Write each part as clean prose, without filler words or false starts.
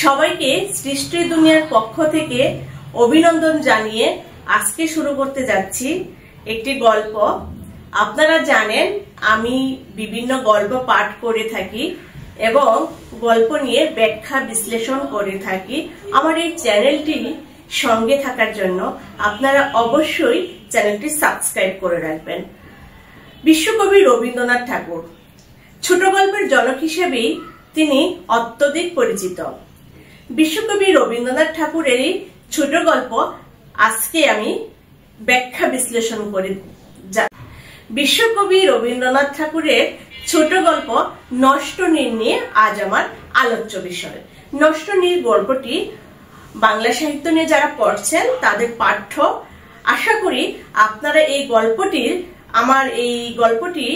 সবাইকে সৃষ্টি দুনিয়ার পক্ষ থেকে অভিনন্দন জানিয়ে আজকে শুরু করতে যাচ্ছি একটি গল্প। আপনারা জানেন আমি বিভিন্ন গল্প পাঠ করে থাকি এবং গল্প নিয়ে ব্যাখ্যা বিশ্লেষণ করে থাকি। আমার এই চ্যানেলটি সঙ্গে থাকার জন্য আপনারা অবশ্যই চ্যানেলটি সাবস্ক্রাইব করে রাখবেন। বিশ্বকবি রবীন্দ্রনাথ ঠাকুর ছোট গল্পের জনক হিসেবেই তিনি অত্যধিক পরিচিত। বিশ্বকবি রবীন্দ্রনাথ ঠাকুরের এই ছোট গল্প আজকে আমি ব্যাখ্যা বিশ্লেষণ করে বিশ্বকবি রবীন্দ্রনাথ ঠাকুরের ছোট গল্প নষ্ট নীর নিয়ে আজ আমার আলোচ্য বিষয়। নষ্ট নীর গল্পটি বাংলা সাহিত্য নিয়ে যারা পড়ছেন তাদের পাঠ্য। আশা করি আপনারা এই গল্পটি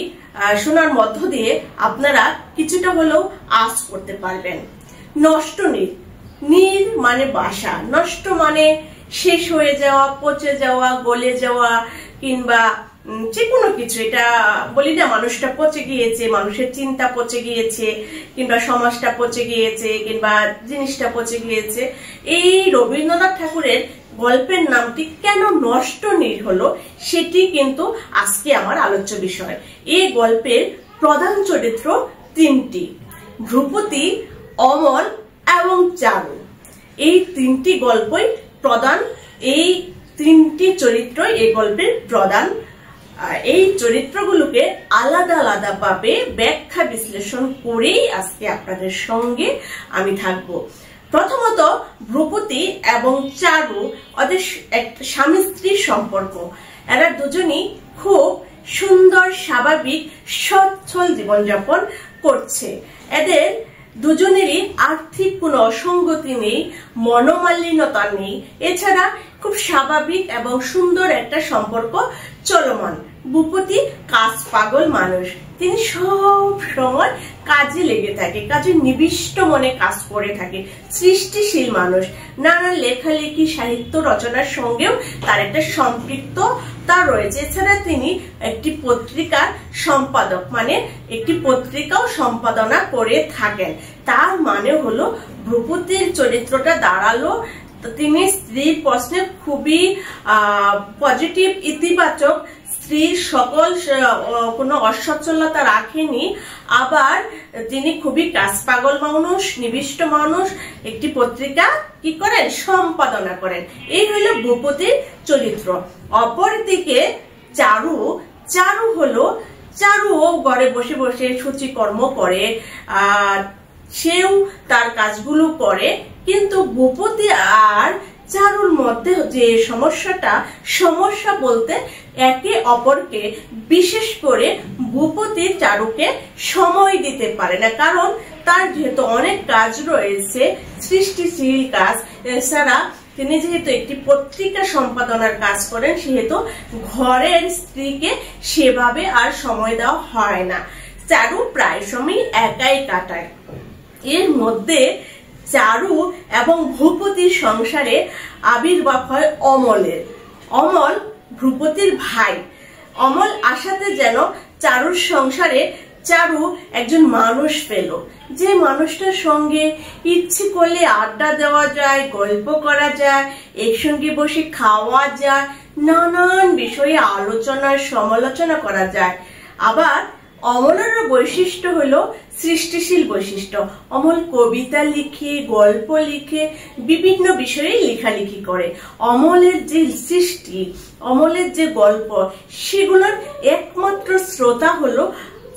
শোনার মধ্য দিয়ে আপনারা কিছুটা হলেও আঁচ করতে পারবেন। নষ্ট নীর, নীর মানে বাসা, নষ্ট মানে শেষ হয়ে যাওয়া, পচে যাওয়া, গলে যাওয়া, কিংবা যে কোনো কিছু। এটা বলি না, মানুষটা পচে গিয়েছে, মানুষের চিন্তা পচে গিয়েছে, কিংবা সমাজটা পচে গিয়েছে, কিংবা জিনিসটা পচে গিয়েছে। এই রবীন্দ্রনাথ ঠাকুরের গল্পের নামটি কেন নষ্ট নীর হলো সেটি কিন্তু আজকে আমার আলোচ্য বিষয়। এই গল্পের প্রধান চরিত্র তিনটি: ধ্রুপদী, অমল এবং চারু। এই তিনটি গল্পই প্রধান, এই তিনটি চরিত্রই এই গল্পের প্রধান। এই চরিত্রগুলোকে আলাদা আলাদা ভাবে ব্যাখ্যা বিশ্লেষণ করেই আজকে আপনাদের সঙ্গে আমি থাকবো। প্রথমত, ধ্রুপদী এবং চারু, ওদের একটা স্বামী স্ত্রীর সম্পর্ক। এরা দুজনই খুব সুন্দর, স্বাভাবিক, সচ্ছল জীবনযাপন করছে। এদের দুজনেরই আর্থিক কোনো অসঙ্গতি নেই, মনোমালিন্যতা নেই। এছাড়া খুব স্বাভাবিক এবং সুন্দর একটা সম্পর্ক চলমান। ভূপতি কাজ পাগল মানুষ, তিনি সব সময় কাজে লেগে থাকে, কাজে নিবিষ্ট মনে কাজ করে থাকে। সৃষ্টিশীল মানুষ, নানা লেখালেখি, সাহিত্য রচনার সঙ্গেও তার একটা সম্পৃক্ততা রয়েছে। এছাড়া তিনি একটি পত্রিকার সম্পাদক, মানে একটি পত্রিকাও সম্পাদনা করে থাকেন। তার মানে হলো ভূপতির চরিত্রটা দাঁড়ালো তিনি স্ত্রীর প্রশ্নে খুবই পজিটিভ, ইতিবাচক। স্ত্রীর সকল কোনো অসচ্ছলতা রাখেনি। আবার তিনি খুবই কাজ পাগল মানুষ, নিবিষ্ট মানুষ, একটি পত্রিকা কি করেন, সম্পাদনা করেন। এই হইল ভূপতির চরিত্র। অপরদিকে চারু ঘরে বসে বসে সূচিকর্ম করে, সেও তার কাজগুলো করে। কিন্তু ভূপতি আর চারুর মধ্যে যে সমস্যা বলতে একে অপরকে, বিশেষ করে ভূপতি চারুকে সময় দিতে পারে না। কারণ তার যেহেতু অনেক কাজ রয়েছে, সৃষ্টিশীল কাজ। এছাড়া তিনি যেহেতু একটি পত্রিকা সম্পাদনার কাজ করেন, সেহেতু ঘরের স্ত্রীকে সেভাবে আর সময় দেওয়া হয় না। চারু প্রায় সময় একাই কাটায়। এর মধ্যে চারু এবং ভূপতির সংসারে আবির্ভাব হয় অমলের। অমল ধ্রুপদীর ভাই। অমল আসাতে যেন চারুর সংসারে চারু একজন মানুষ পেল, যে মানুষটার সঙ্গে ইচ্ছে করলে আড্ডা দেওয়া যায়, গল্প করা যায়, একসঙ্গে বসে খাওয়া যায়, নানান বিষয়ে আলোচনা সমালোচনা করা যায়। আবার অমলের বৈশিষ্ট্য হলো সৃষ্টিশীল বৈশিষ্ট্য। অমল কবিতা লিখে, গল্প লিখে, বিভিন্ন বিষয়ে লেখালেখি করে। অমলের যে সৃষ্টি, অমলের যে গল্প, সেগুলোর একমাত্র শ্রোতা হলো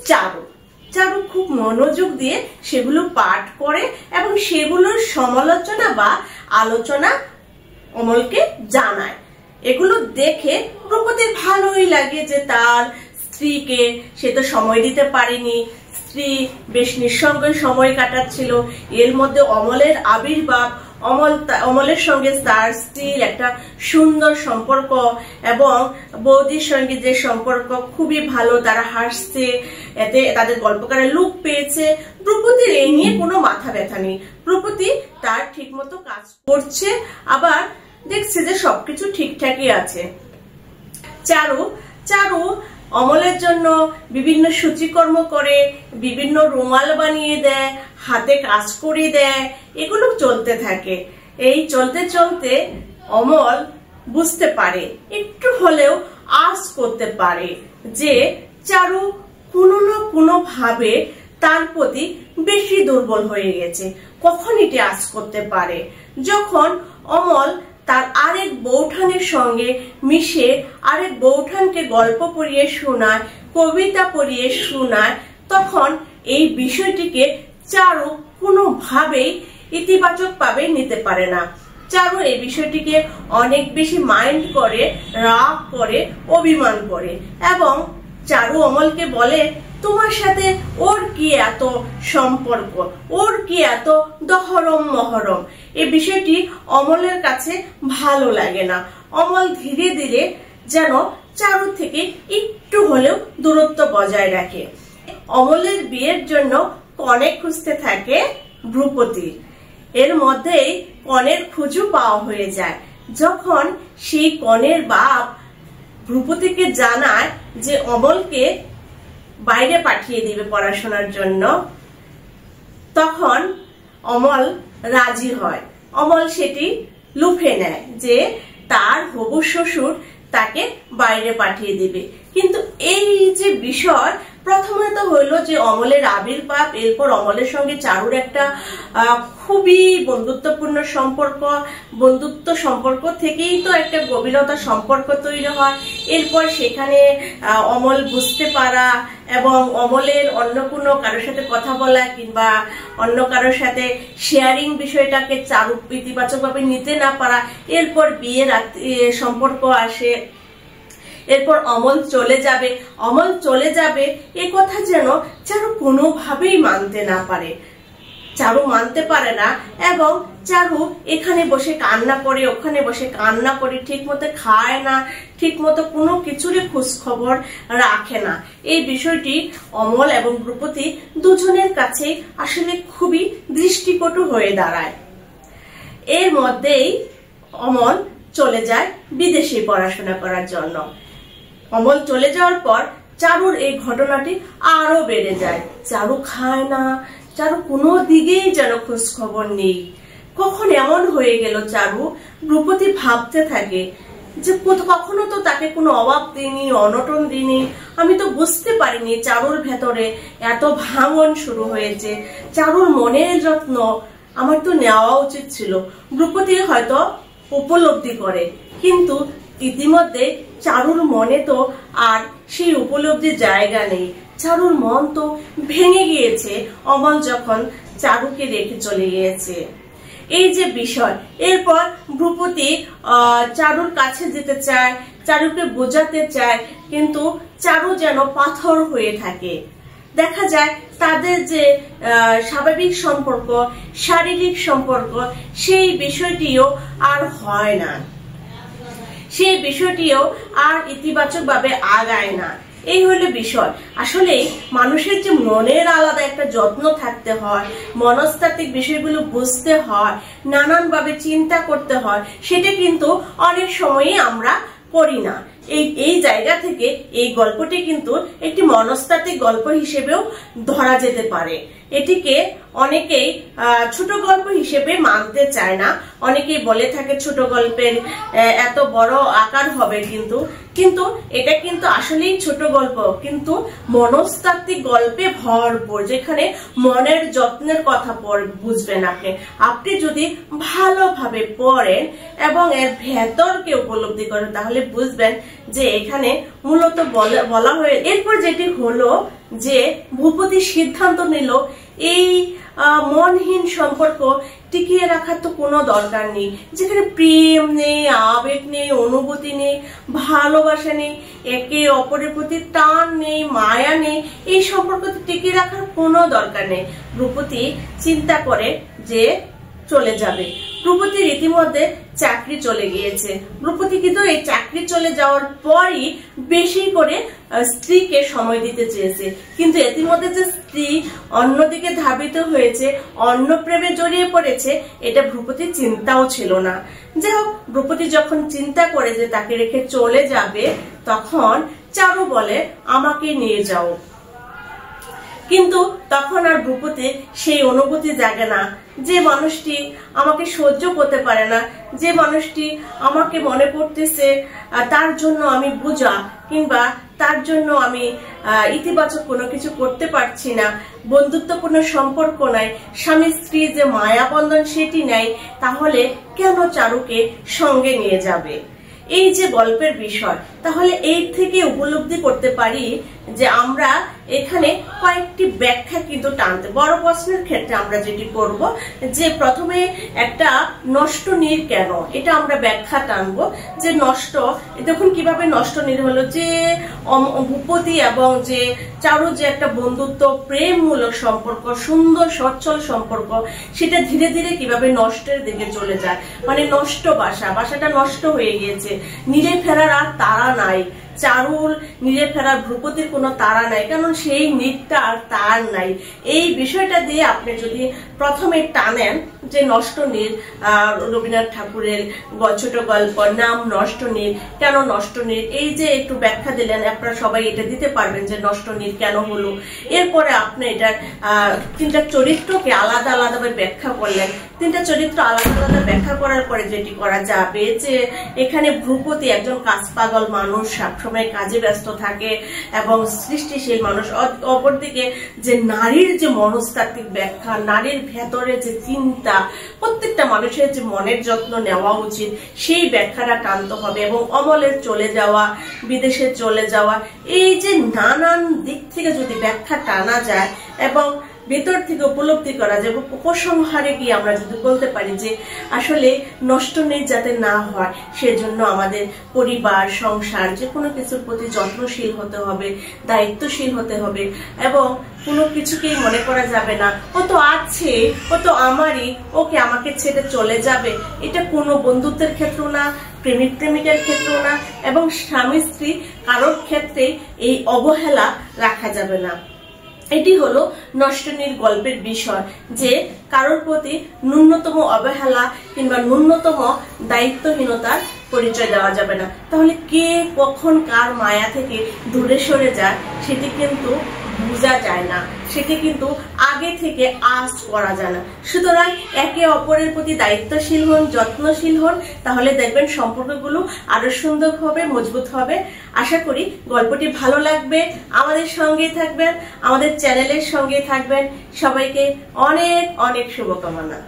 চারু খুব মনোযোগ দিয়ে সেগুলো পাঠ করে এবং সেগুলোর সমালোচনা বা আলোচনা অমলকে জানায়। এগুলো দেখে ধ্রুপদীর ভালোই লাগে যে তার স্ত্রীকে সে তো সময় দিতে পারেনি, স্ত্রী বেশ নিঃসঙ্গ সময় কাটাচ্ছিল। এর মধ্যে অমলের আবির্ভাব, অমলের সঙ্গে তার স্ত্রীর একটা সুন্দর সম্পর্ক এবং বৌদির সঙ্গে যে সম্পর্ক খুবই ভালো, তারা হাসছে, এতে তাদের গল্পকারের লুক পেয়েছে। ধ্রুপদীর এই নিয়ে কোনো মাথা ব্যথা নেই। ধ্রুপদী তার ঠিক মতো কাজ করছে, আবার দেখছে যে সবকিছু ঠিকঠাকই আছে। চারু অমলের জন্য বিভিন্ন সূচিকর্ম করে, বিভিন্ন রুমাল বানিয়ে দেয়, হাতে কাজ করে দেয়, এগুলো চলতে থাকে। এই চলতে চলতে অমল বুঝতে পারে, একটু হলেও আঁচ করতে পারে যে চারু কোনো না কোনো ভাবে তার প্রতি বেশি দুর্বল হয়ে গেছে। কখন এটি আঁচ করতে পারে? যখন অমল তার আরেক বৌঠানের সঙ্গে মিশে আরেক বৌঠানকে গল্প পড়িয়ে শোনায়, কবিতা পড়িয়ে শোনায়, তখন এই বিষয়টিকে চারু কোনোভাবেই ইতিবাচক ভাবে নিতে পারে না। চারু এই বিষয়টিকে অনেক বেশি মাইন্ড করে, রাগ করে, অভিমান করে এবং চারু অমলকে বলে, তোমার সাথে ওর কি এত সম্পর্ক, ওর কি এত দহরম মহরম? এই বিষয়টি অমলের কাছে ভালো লাগে না। অমল ধীরে ধীরে যেন চারু থেকে একটু হলেও দূরত্ব বজায় রাখে। অমলের বিয়ের জন্য কনে খুঁজতে থাকে ভ্রুপতি। এর মধ্যেই কনের খুঁজু পাওয়া হয়ে যায়। যখন সেই কনের বাপ ভ্রুপতিকে জানায় যে অমলকে বাইরে পাঠিয়ে দিবে পড়াশোনার জন্য, তখন অমল রাজি হয়। অমল সেটি লুফে নেয় যে তার হবু শ্বশুর তাকে বাইরে পাঠিয়ে দিবে। কিন্তু এই যে বিষয়, প্রথমে তো হইলো যে অমলের আবির্ভাব, এরপর অমলের সঙ্গে চারুর একটা খুবই বন্ধুত্বপূর্ণ সম্পর্ক, বন্ধুত্ব সম্পর্ক থেকেই তো একটা গভীরতা সম্পর্ক তৈরি হয়। এরপর সেখানে অমল বুঝতে পারা এবং অমলের অন্য কোনো কারোর সাথে কথা বলা কিংবা অন্য কারোর সাথে শেয়ারিং বিষয়টাকে চারু ইতিবাচক ভাবে নিতে না পারা, এরপর বিয়ের সম্পর্ক আসে। এরপর অমল চলে যাবে, অমল চলে যাবে এ কথা যেন চারু কোনোভাবেই মানতে না পারে। চারু মানতে পারে না এবং চারু এখানে বসে কান্না করে, ওখানে বসে কান্না করে, ঠিক মতো খায় না, ঠিক মতো কোনো কিছুরই খোঁজ খবর রাখে না। এই বিষয়টি অমল এবং ভ্রুপতি দুজনের কাছে আসলে খুবই দৃষ্টিকটু হয়ে দাঁড়ায়। এর মধ্যেই অমল চলে যায় বিদেশে পড়াশোনা করার জন্য। অমল চলে যাওয়ার পর চারুর এই ঘটনাটি আরো বেড়ে যায়। চারু খায় না, চারু কোনো দিকেই যেন খোঁজ খবর নেই। কখন এমন হয়ে গেল চারু? ভ্রুপতি ভাবতে থাকে যে কখনো তো তাকে কোনো অভাব দিইনি, অনটন দিইনি, আমি তো বুঝতে পারিনি চারুর ভেতরে এত ভাঙন শুরু হয়েছে। চারুর মনের যত্ন আমার তো নেওয়া উচিত ছিল। ভ্রুপতি হয়তো উপলব্ধি করে, কিন্তু ইতিমধ্যে চারুর মনে তো আর সেই উপলব্ধির জায়গা নেই। চারুর মন তো ভেঙে গিয়েছে অমল যখন চারুকে রেখে চলে গিয়েছে। এই যে বিষয়, এরপর ভ্রুপতি চারুর কাছে যেতে চায়, চারুকে বোঝাতে চায়, কিন্তু চারু যেন পাথর হয়ে থাকে। দেখা যায় তাদের যে স্বাভাবিক সম্পর্ক, শারীরিক সম্পর্ক, সেই বিষয়টিও আর হয় না, সেই বিষয়টিও আর ইতিবাচক ভাবে আগায় না। এই হলো বিষয়। আসলে মানুষের যে মনের আলাদা একটা যত্ন থাকতে হয়, মনস্তাত্ত্বিক বিষয়গুলো বুঝতে হয়, নানান ভাবে চিন্তা করতে হয়, সেটা কিন্তু অনেক সময়ই আমরা করি না। এই জায়গা থেকে এই গল্পটি কিন্তু একটি মনস্তাত্ত্বিক গল্প হিসেবেও ধরা যেতে পারে। এটিকে অনেকেই ছোট গল্প হিসেবে মানতে চায় না। অনেকেই বলে থাকে ছোট গল্পের এত বড় আকার হবে, কিন্তু এটা কিন্তু আসলেই ছোট গল্প, কিন্তু মনস্তাত্ত্বিক গল্পে ভরপুর, যেখানে মনের যত্নের কথা বুঝবেন আপনি যদি ভালোভাবে পড়েন এবং এর ভেতরকে উপলব্ধি করেন, তাহলে বুঝবেন যে এখানে মূলত বলা হয়ে। এরপর যেটি হলো যে ভূপতি সিদ্ধান্ত নিল এই মনহীন সম্পর্ক টিকিয়ে রাখার তো কোনো দরকার নেই, যেখানে প্রেম নেই, আবেগ নেই, অনুভূতি নেই, ভালোবাসা নেই, একে অপরের প্রতি টান নেই, মায়া নেই, এই সম্পর্ক টিকিয়ে রাখার কোনো দরকার নেই। ভূপতি চিন্তা করে যে চলে যাবে। ভ্রুপতির ইতিমধ্যে চাকরি চলে গিয়েছে। ভ্রুপতি কিন্তু এই চাকরি চলে যাওয়ার পরই বেশি করে স্ত্রীকে সময় দিতে চেয়েছে, কিন্তু ইতিমধ্যে যে স্ত্রী অন্যদিকে ধাবিত হয়েছে, অন্য প্রেমে জড়িয়ে পড়েছে, এটা ভ্রুপতির চিন্তাও ছিল না। যাই হোক, ভ্রুপতি যখন চিন্তা করে যে তাকে রেখে চলে যাবে, তখন চারু বলে আমাকে নিয়ে যাও। কিন্তু তখন আর ভূপতি সেই অনুভূতি জাগে না যে মানুষটি আমাকে সহ্য করতে পারে না, যে মানুষটি আমাকে মনে করতেছে তার জন্য আমি বোঝা, কিংবা তার জন্য আমি ইতিবাচক কোনো কিছু করতে পারছি না, বন্ধুত্বপূর্ণ সম্পর্ক নাই, স্বামী স্ত্রী যে মায়াবন্ধন সেটি নাই, তাহলে কেন চারুকে সঙ্গে নিয়ে যাবে? এই যে গল্পের বিষয়, তাহলে এই থেকে উপলব্ধি করতে পারি যে আমরা এখানে কয়েকটি ব্যাখ্যা কিন্তু টানতে, বড় প্রশ্নের ক্ষেত্রে আমরা যেটি করব যে প্রথমে একটা নষ্ট নীর কেন, এটা আমরা ব্যাখ্যা টানবো যে নষ্ট, দেখুন কিভাবে নষ্ট নীর হলো, যে ভূপতি এবং যে চারু যে একটা বন্ধুত্ব প্রেমমূলক সম্পর্ক, সুন্দর সচ্ছল সম্পর্ক, সেটা ধীরে ধীরে কিভাবে নষ্টের দিকে চলে যায়, মানে নষ্ট বাসাটা নষ্ট হয়ে গিয়েছে, নীরে ফেরার আর তারা নাই, চারুর নীরে ফেরার ভূপতির কোনো তারা নাই, কারণ সেই নীরটা আর তার নাই। এই বিষয়টা দিয়ে আপনি যদি প্রথমে টানেন যে নষ্ট নীর, রবীন্দ্রনাথ ঠাকুরের ছোট গল্প নাম নষ্ট নীর, কেন নষ্ট নীর, এই যে একটু ব্যাখ্যা দিলেন, আপনারা সবাই এটা দিতে পারবেন যে নষ্ট নীর কেন হলো। এরপরে আপনি এটা তিনটা চরিত্রকে আলাদা আলাদাভাবে ব্যাখ্যা করলেন, তিনটা চরিত্র আলাদা আলাদা ব্যাখ্যা করার পরে যেটি করা যাবে যে এখানে ভূপতি একজন কাজ পাগল মানুষ, সবসময় কাজে ব্যস্ত থাকে এবং সৃষ্টিশীল মানুষ, অপরদিকে যে নারীর যে মনস্তাত্ত্বিক ব্যাখ্যা, নারীর ভেতরে যে চিন্তা, প্রত্যেকটা মানুষের যে মনের যত্ন নেওয়া উচিত, সেই ব্যাখ্যাটা টানতে হবে। এবং অমলের চলে যাওয়া, বিদেশে চলে যাওয়া, এই যে নানান দিক থেকে যদি ব্যাখ্যা টানা যায় এবং ভেতর থেকে উপলব্ধি করা যায়, উপসংহারে গিয়ে আমরা যদি বলতে পারি যে আসলে নষ্ট নেই যাতে না হয়, সেজন্য আমাদের পরিবার সংসার যে কোনো কিছুর প্রতি যত্নশীল হতে হবে, দায়িত্বশীল হতে হবে এবং কোনো কিছুকেই মনে করা যাবে না ও তো আছে, ও তো আমারই, ওকে আমাকে ছেড়ে চলে যাবে, এটা কোনো বন্ধুত্বের ক্ষেত্রেও না, প্রেমিক প্রেমিকার ক্ষেত্রেও না, এবং স্বামী স্ত্রী কারোর ক্ষেত্রে এই অবহেলা রাখা যাবে না। এটি হলো নষ্ট নীর গল্পের বিষয়, যে কারোর প্রতি ন্যূনতম অবহেলা কিংবা ন্যূনতম দায়িত্বহীনতার পরিচয় দেওয়া যাবে না। তাহলে কে কখন কার মায়া থেকে দূরে সরে যায় সেটি কিন্তু বোঝা যায় না, সেটি কিন্তু আগে থেকে আঁচ করা যায় না। সুতরাং একে অপরের প্রতি দায়িত্বশীল হন, যত্নশীল হন, তাহলে দেখবেন সম্পর্কগুলো আরো সুন্দর হবে, মজবুত হবে। আশা করি গল্পটি ভালো লাগবে, আমাদের সঙ্গেই থাকবেন, আমাদের চ্যানেলের সঙ্গেই থাকবেন। সবাইকে অনেক অনেক শুভকামনা।